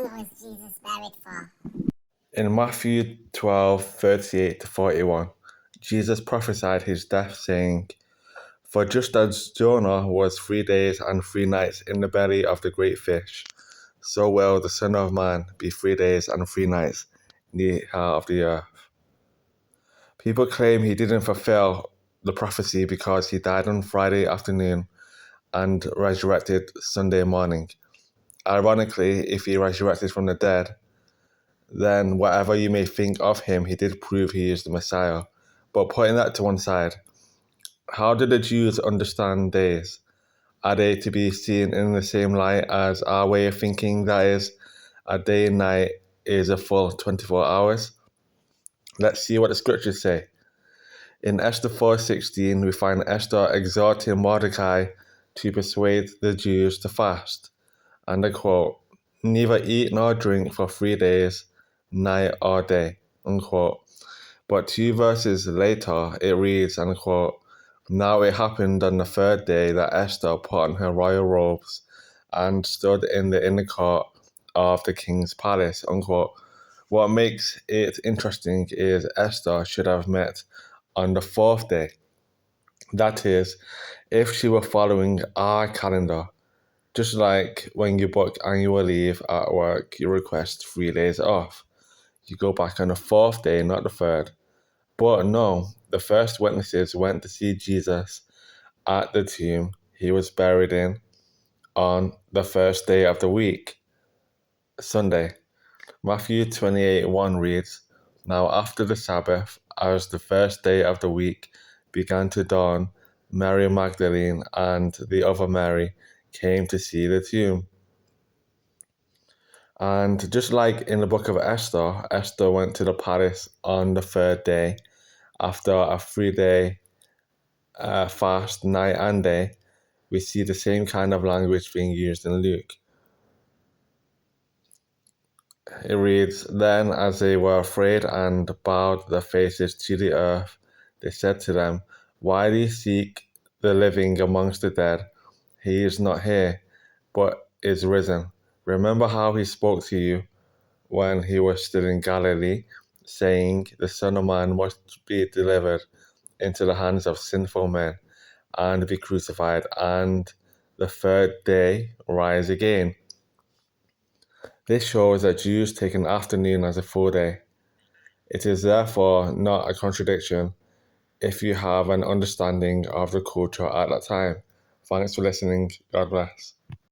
long was Jesus buried for? In Matthew 12:38-41, Jesus prophesied his death, saying, "For just as Jonah was 3 days and 3 nights in the belly of the great fish, so will the Son of Man be 3 days and 3 nights in the heart of the earth." People claim he didn't fulfill the prophecy because he died on Friday afternoon and resurrected Sunday morning. Ironically, if he resurrected from the dead, then whatever you may think of him, he did prove he is the Messiah. But putting that to one side, how did the Jews understand days? Are they to be seen in the same light as our way of thinking, that is, a day and night is a full 24 hours? Let's see what the scriptures say. In Esther 4:16, we find Esther exhorting Mordecai to persuade the Jews to fast. And I quote, "Neither eat nor drink for 3 days, night or day," unquote. But 2 verses later, it reads, and I quote, "Now it happened on the third day that Esther put on her royal robes and stood in the inner court of the king's palace," unquote. What makes it interesting is Esther should have met on the fourth day. That is, if she were following our calendar. Just like when you book annual leave at work, you request 3 days off. You go back on the fourth day, not the third. But no, the first witnesses went to see Jesus at the tomb he was buried in on the first day of the week, Sunday. Matthew 28:1 reads, "Now after the Sabbath, as the first day of the week began to dawn, Mary Magdalene and the other Mary came to see the tomb." And just like in the book of Esther, Esther went to the palace on the third day after a 3 day fast, night and day. We see the same kind of language being used in Luke. It reads, "Then as they were afraid and bowed their faces to the earth, they said to them, 'Why do you seek the living amongst the dead? He is not here, but is risen. Remember how he spoke to you when he was still in Galilee, saying, the Son of Man must be delivered into the hands of sinful men and be crucified, and the third day rise again.'" This shows that Jews take an afternoon as a full day. It is therefore not a contradiction if you have an understanding of the culture at that time. Thanks for listening. God bless.